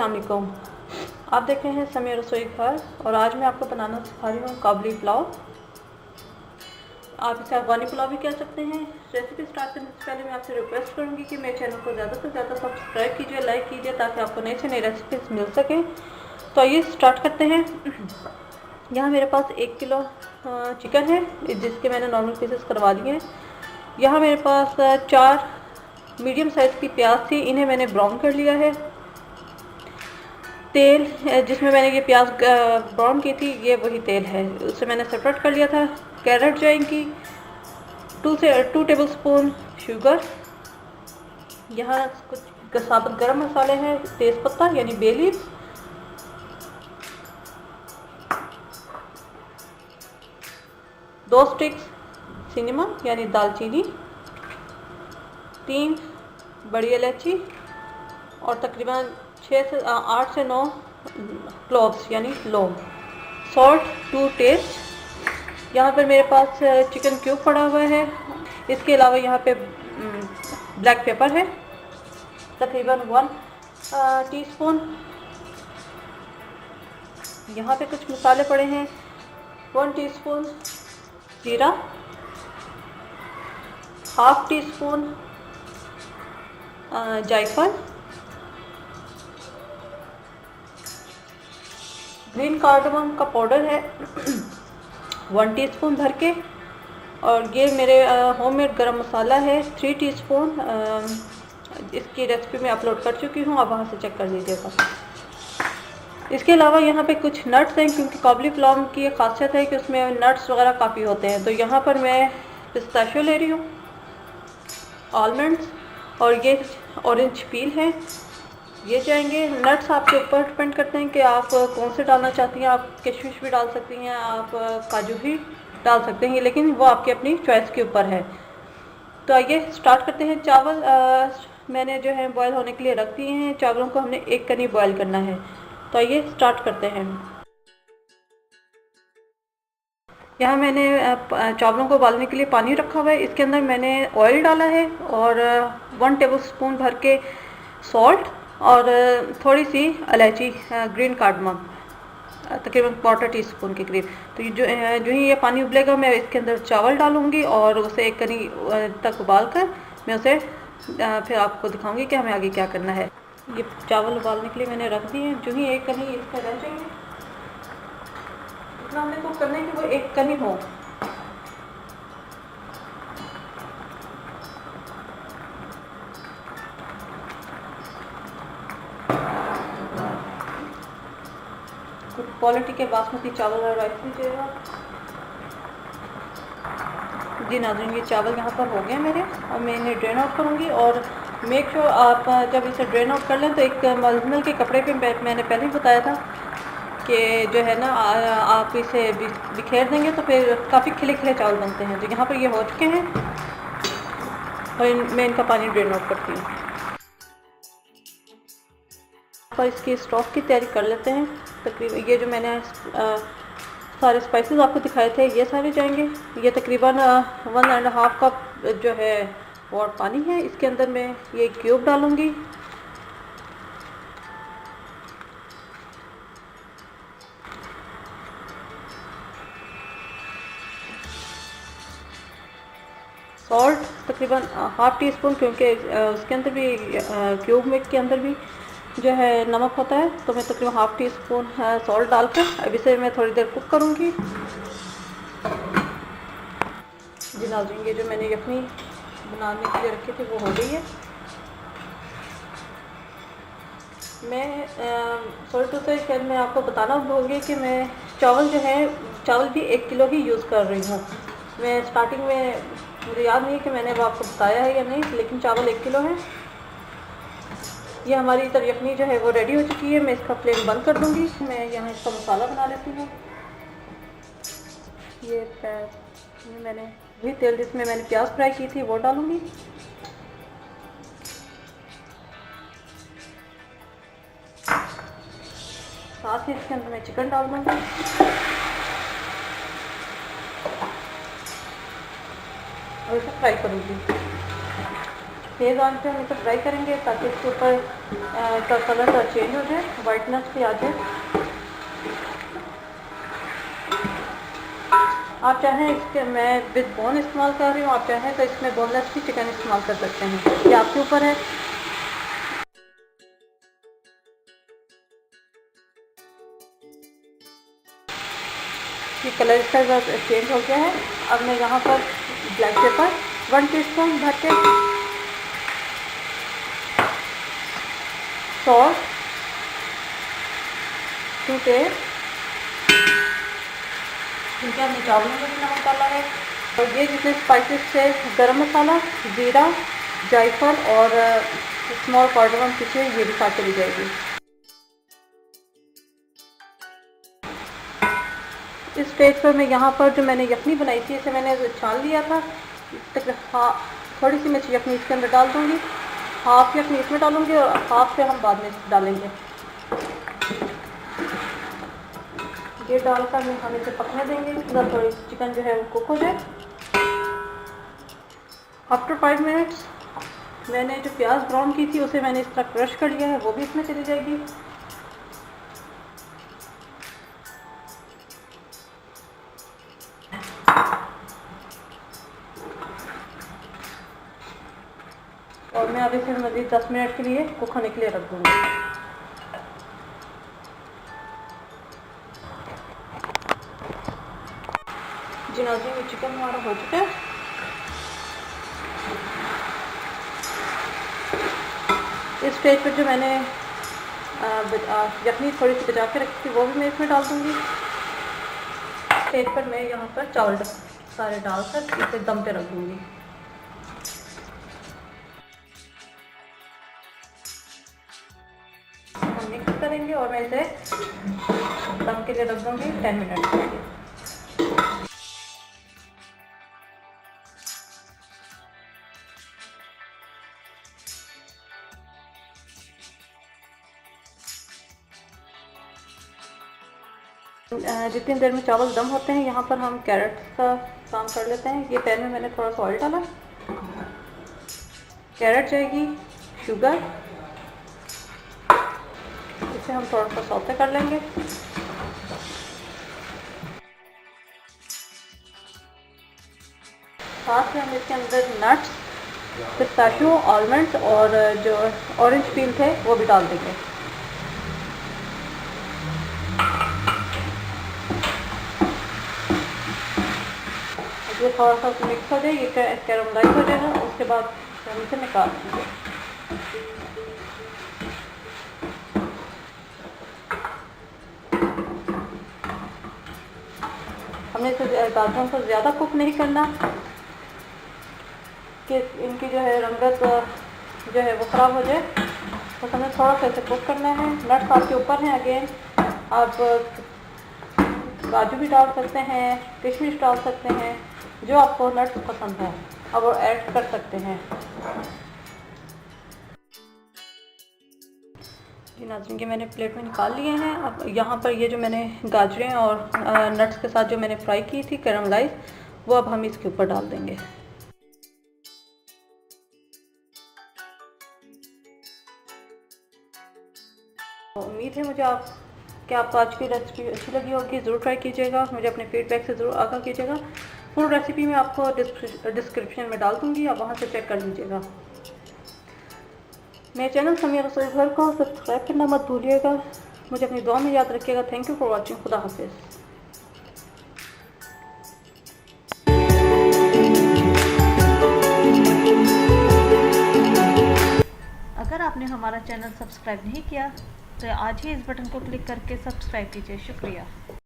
अस्सलाम वालेकुम। आप देख रहे हैं समय रसोई घर और आज मैं आपको बनाना सिखा रही हूँ काबुली पुलाव। आप इसे अफगानी पुलाव भी कह सकते हैं। रेसिपी स्टार्ट करने से पहले मैं आपसे रिक्वेस्ट करूँगी कि मेरे चैनल को ज़्यादा से ज़्यादा सब्सक्राइब कीजिए, लाइक कीजिए ताकि आपको नई से नई रेसिपीज मिल सकें। तो आइए स्टार्ट करते हैं। यहाँ मेरे पास 1 किलो चिकन है जिसके मैंने नॉर्मल पीसेस करवा दिए हैं। यहाँ मेरे पास 4 मीडियम साइज़ की प्याज थी, इन्हें मैंने ब्राउन कर लिया है। तेल जिसमें मैंने ये प्याज ब्राउन की थी, ये वही तेल है, उसे मैंने सेपरेट कर लिया था। कैरेट जाएंगी 2 टेबलस्पून शुगर। यहाँ कुछ साबुत गरम मसाले हैं, तेज़पत्ता यानी बे लीफ, दो स्टिक्स सिनेमन यानी दालचीनी, 3 बड़ी इलायची और तकरीबन 8 से 9 क्लोव्स यानी लौंग। Salt to taste. यहाँ पर मेरे पास चिकन क्यूब पड़ा हुआ है। इसके अलावा यहाँ पे ब्लैक पेपर है तकरीबन 1 टीस्पून। यहाँ पे कुछ मसाले पड़े हैं, 1 टीस्पून जीरा, हाफ टी स्पून जायफल, ग्रीन कार्डमम का पाउडर है 1 टीस्पून भर के, और ये मेरे होममेड गरम मसाला है 3 टीस्पून। इसकी रेसिपी मैं अपलोड कर चुकी हूँ, आप वहाँ से चेक कर लीजिएगा। इसके अलावा यहाँ पे कुछ नट्स हैं, क्योंकि काबुली पुलाव की एक खासियत है कि उसमें नट्स वगैरह काफ़ी होते हैं। तो यहाँ पर मैं पिस्ताशियो ले रही हूँ, आलमंड्स, और ये ऑरेंज पील है, ये जाएंगे। नट्स आपके ऊपर डिपेंड करते हैं कि आप कौन से डालना चाहती हैं। आप किशमिश भी डाल सकती हैं, आप काजू भी डाल सकते हैं, लेकिन वो आपकी अपनी चॉइस के ऊपर है। तो आइए स्टार्ट करते हैं। चावल मैंने जो है बॉयल होने के लिए रख दिए हैं। चावलों को हमने 1 कनी बॉयल करना है। तो आइए स्टार्ट करते हैं। यहाँ मैंने चावलों को उबालने के लिए पानी रखा हुआ है। इसके अंदर मैंने ऑयल डाला है और 1 टेबलस्पून भर के सॉल्ट और थोड़ी सी इलायची ग्रीन कार्डमम तकरीबन 1/4 टीस्पून के करीब। तो जो ही ये पानी उबलेगा मैं इसके अंदर चावल डालूँगी और उसे 1 कनी तक उबाल कर मैं उसे फिर आपको दिखाऊंगी कि हमें आगे क्या करना है। ये चावल उबालने के लिए मैंने रख दिए हैं। जो ही 1 कनी इसका रह जाएंगे, इतना हमने कुक करना है कि वो 1 कनी हो। गुड क्वालिटी के बासमती चावल और राइस लीजिएगा। जी नाज़रीन, ये चावल यहाँ पर हो गए मेरे, और मैं इन्हें ड्रेन आउट करूँगी। और मेक श्योर आप जब इसे ड्रेन आउट कर लें तो एक मलमल के कपड़े पे, मैंने पहले ही बताया था कि जो है ना आप इसे बिखेर देंगे तो फिर काफ़ी खिले खिले चावल बनते हैं। तो यहाँ पर ये हो चुके हैं और मैं इनका पानी ड्रेन आउट करती हूँ। और इसकी स्टॉक की तैयारी कर लेते हैं। तकरीबन ये जो मैंने सारे स्पाइसेस आपको दिखाए थे ये सारे जाएंगे। ये तकरीबन 1.5 कप जो है और पानी है। इसके अंदर मैं ये क्यूब डालूँगी। सॉल्ट तकरीबन हाफ टी स्पून, क्योंकि उसके अंदर भी क्यूब मिक्स के अंदर भी जो है नमक होता है। तो मैं तकरीबन हाफ टी स्पून सॉल्ट डालकर अब इसे मैं थोड़ी देर कुक करूँगी। जी नाज़रीन, ये जो मैंने यखनी बनाने के लिए रखी थी वो हो गई है। मैं सॉरी टू से खैर मैं आपको बताना भूल गई कि मैं चावल जो है, चावल भी 1 किलो ही यूज़ कर रही हूँ। मैं स्टार्टिंग में मुझे याद नहीं कि मैंने वो आपको बताया है या नहीं, लेकिन चावल 1 किलो है। ये हमारी तर यखनी जो है वो रेडी हो चुकी है। मैं इसका फ्लेम बंद कर दूँगी। मैं यहाँ इसका मसाला बना लेती हूँ। ये मैंने वही तेल जिसमें मैंने प्याज फ्राई की थी वो डालूँगी। साथ ही इसके अंदर मैं चिकन डाल दूँगी और इसे फ्राई करूँगी। तेज़ आंच पे हम इसे फ्राई करेंगे ताकि इसके ऊपर का कलर का चेंज हो जाए, वाइटनेस भी आ जाए। आप चाहें इसके, मैं विद बोन इस्तेमाल कर रही हूँ, आप चाहें तो इसमें बोनलेस भी चिकन इस्तेमाल कर सकते हैं, ये आपके ऊपर है। ये कलर इसका चेंज हो गया है। अब मैं यहाँ पर ब्लैक पेपर 1 टीस्पून भर के, सॉल्ट 2 टेबल, क्योंकि हमने चावलों में भी नमक डाला है। और ये जितने स्पाइसेस थे, गरम मसाला, जीरा, जायफल और स्मॉल कार्डमम पीछे, ये भी साथ चली जाएगी। इस स्टेज पर मैं यहाँ पर जो मैंने यखनी बनाई थी, इसे मैंने छान लिया था। हाँ, थोड़ी सी मैं यखनी इसके अंदर डाल दूँगी, हाफ यखनी इसमें डालूँगी और हाफ से हम बाद में डालेंगे। ये डालकर हम इसे पकने देंगे, इधर थोड़ी चिकन जो है वो कुक हो जाए। आफ्टर 5 मिनट्स मैंने जो प्याज ब्राउन की थी उसे मैंने इस तरह क्रश कर लिया है, वो भी इसमें चली जाएगी। और मैं अभी फिर मज़ीद 10 मिनट के लिए कुक होने के लिए रख दूँगी। जी नाज़रीन, ये चिकन हमारा हो चुका है। इस स्टेज पर जो मैंने यखनी थोड़ी सी बचा के रखी थी वो भी मैं इसमें डाल दूँगी। स्टेज पर मैं यहाँ पर चावल सारे डालकर इसे दम पे रख दूँगी। हम मिक्स करेंगे और मैं इसे दम के लिए रख दूँगी 10 मिनट के लिए। जितनी देर में चावल दम होते हैं, यहाँ पर हम कैरेट का काम कर लेते हैं। ये पैन में मैंने थोड़ा सा ऑयल डाला, कैरेट जाएगी, शुगर, इसे हम थोड़ा सा सौते कर लेंगे। साथ में हम इसके अंदर नट्स, पिस्ताशियो, आलमंड्स और जो ऑरेंज पील थे वो भी डाल देंगे। ये थोड़ा सा मिक्स हो जाए, ये कैरमलाइज हो जाएगा, उसके बाद हम इसे निकाल देंगे। हमने इसे गाजरों को ज़्यादा कुक नहीं करना कि इनकी जो है रंगत जो है वो ख़राब हो जाए, तो हमें थोड़ा सा इसे कुक करना है। नट्स आपके ऊपर हैं, अगेन आप काजू भी डाल सकते हैं, किशमिश डाल सकते हैं, जो आपको नट्स पसंद है अब वो ऐड कर सकते हैं। जी नाज़रीन, ये मैंने प्लेट में निकाल लिए हैं। अब यहाँ पर ये जो मैंने गाजरें और नट्स के साथ जो मैंने फ्राई की थी कैरमलाइज, वो अब हम इसके ऊपर डाल देंगे। उम्मीद है मुझे कि आपको आज की रेसिपी अच्छी लगी होगी। ज़रूर ट्राई कीजिएगा, मुझे अपने फीडबैक से ज़रूर आगाह कीजिएगा। फुल रेसिपी मैं आपको डिस्क्रिप्शन में डाल दूँगी, आप वहाँ से चेक कर लीजिएगा। मेरे चैनल समीरा रसोई घर को सब्सक्राइब करना मत भूलिएगा। मुझे अपनी दुआ में याद रखिएगा। Thank you for watching. खुदा हाफिज़। अगर आपने हमारा चैनल सब्सक्राइब नहीं किया तो आज ही इस बटन को क्लिक करके सब्सक्राइब कीजिए। शुक्रिया।